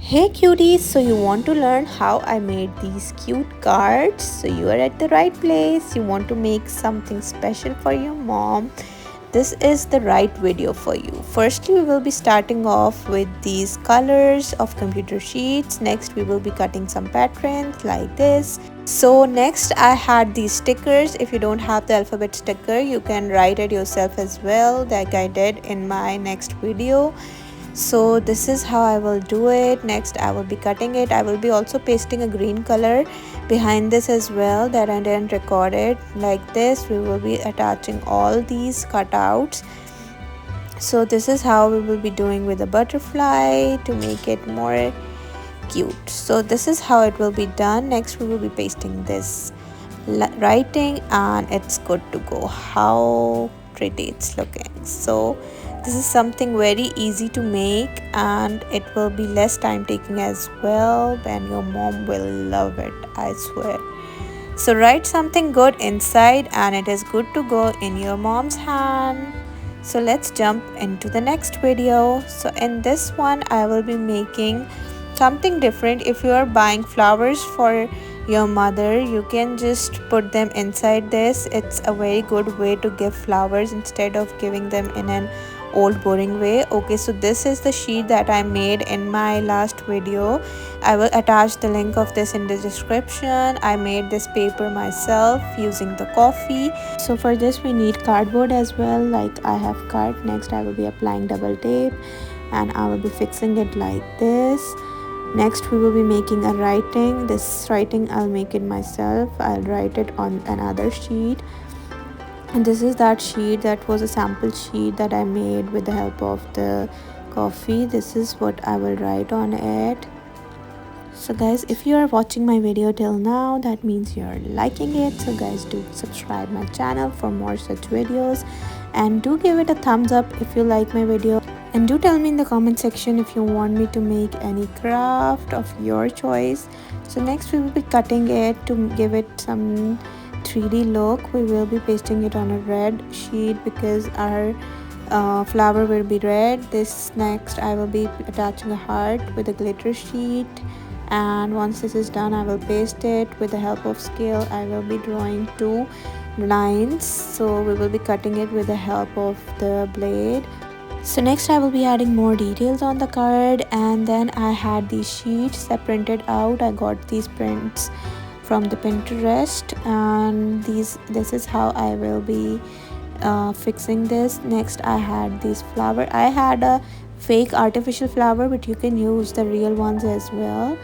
Hey cuties, so you want to learn how I made these cute cards? So you are at the right place. You want to make something special for your mom. This is the right video for you. Firstly, we will be starting off with these colors of computer sheets. Next, we will be cutting some patterns like this. So next I had these stickers. If you don't have the alphabet sticker, you can write it yourself as well, like I did in my next video. So this is how I will do it. Next I will be cutting it. I will be also pasting a green color behind this as well that I didn't record it. Like this we will be attaching all these cutouts. So this is how we will be doing with the butterfly to make it more cute. So this is how it will be done. Next we will be pasting this writing and it's good to go. How pretty it's looking. So this is something very easy to make and it will be less time taking as well, and your mom will love it, I swear. So write something good inside and it is good to go in your mom's hand. So let's jump into the next video. So in this one I will be making something different. If you are buying flowers for your mother, you can just put them inside this. It's a very good way to give flowers instead of giving them in an old boring way. Okay, so this is the sheet that I made in my last video. I will attach the link of this in the description. I made this paper myself using the coffee. So for this we need cardboard as well, like I have cut. Next I will be applying double tape and I will be fixing it like this. Next we will be making a writing. This writing I'll make it myself. I'll write it on another sheet, and this is that sheet that was a sample sheet that I made with the help of the coffee. This is what I will write on it. So guys, if you are watching my video till now, that means you're liking it. So guys, do subscribe my channel for more such videos and do give it a thumbs up if you like my video, and do tell me in the comment section if you want me to make any craft of your choice. So next we will be cutting it to give it some 3D look. We will be pasting it on a red sheet because our flower will be red. This next I will be attaching a heart with a glitter sheet, and once this is done I will paste it. With the help of scale I will be drawing two lines, so we will be cutting it with the help of the blade. So next I will be adding more details on the card, and then I had these sheets printed out. I got these prints from the Pinterest, and this is how I will be fixing this. Next I had this flower. I had a fake artificial flower, but you can use the real ones as well,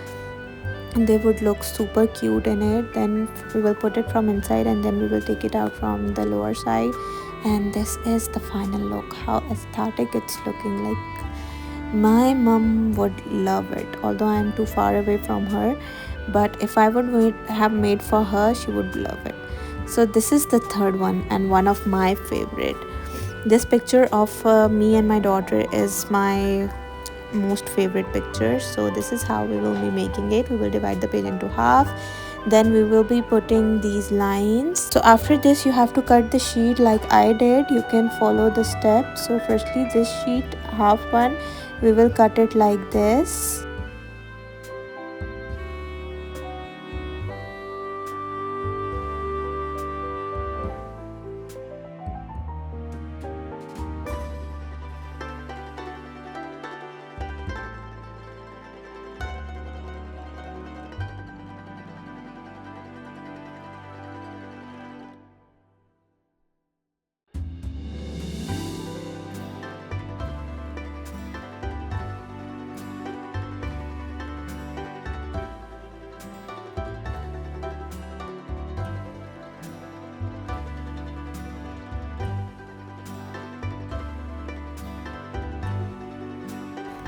and they would look super cute in it. Then we will put it from inside and then we will take it out from the lower side, and this is the final look. How aesthetic it's looking. Like my mom would love it, although I am too far away from her, but if I would have made for her, she would love it. So this is the third one and one of my favorite. This picture of me and my daughter is my most favorite picture. So this is how we will be making it. We will divide the page into half, then we will be putting these lines. So after this you have to cut the sheet like I did. You can follow the steps. So firstly this sheet, half one, we will cut it like this.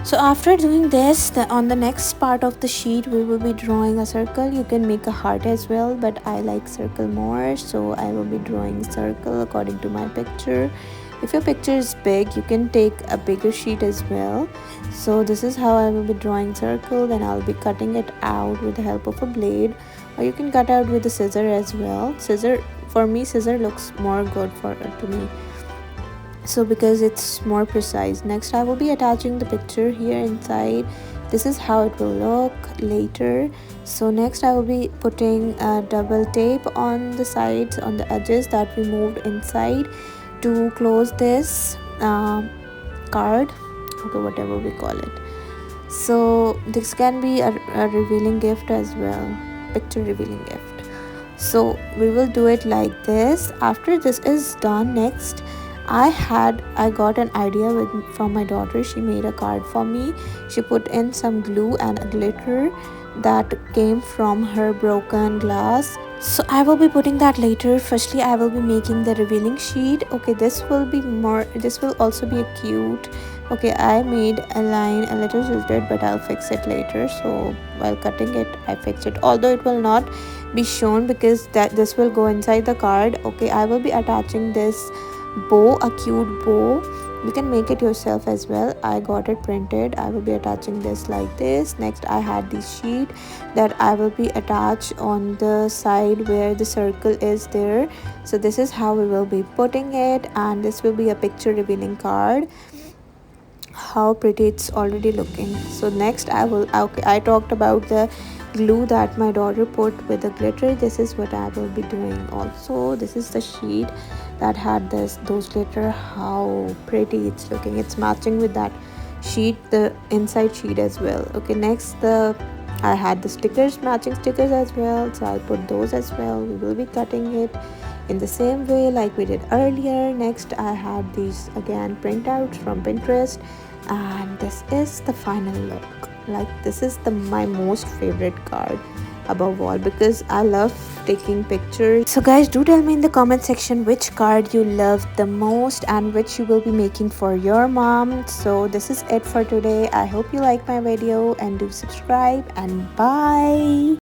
So after doing this, on the next part of the sheet we will be drawing a circle. You can make a heart as well, but I like circle more, so I will be drawing circle according to my picture. If your picture is big, you can take a bigger sheet as well. So this is how I will be drawing circle. Then I'll be cutting it out with the help of a blade, or you can cut out with a scissor as well. For me, scissor looks more good to me, so because it's more precise. Next I will be attaching the picture here inside. This is how it will look later. So next I will be putting a double tape on the sides, on the edges that we moved inside to close this card, okay, whatever we call it. So this can be a revealing gift as well, picture revealing gift. So we will do it like this. After this is done, next I got an idea from my daughter. She made a card for me. She put in some glue and a glitter that came from her broken glass. So I will be putting that later. Firstly, I will be making the revealing sheet. Okay, this will also be a cute. Okay, I made a line a little tilted, but I'll fix it later. So while cutting it, I fixed it, although it will not be shown because this will go inside the card. Okay, I will be attaching this bow, a cute bow. You can make it yourself as well. I got it printed. I will be attaching this like this. Next I had this sheet that I will be attached on the side where the circle is there. So this is how we will be putting it, and this will be a picture revealing card. How pretty it's already looking. So next I talked about the glue that my daughter put with the glitter. This is what I will be doing also. This is the sheet that had those glitter. How pretty it's looking. It's matching with that sheet, the inside sheet as well. Okay, next I had the stickers, matching stickers as well, so I'll put those as well. We will be cutting it in the same way like we did earlier. Next I had these again printouts from Pinterest, and this is the final look. Like, this is my most favorite card above all, because I love taking pictures. So guys, do tell me in the comment section which card you love the most and which you will be making for your mom. So this is it for today. I hope you like my video, and do subscribe, and bye.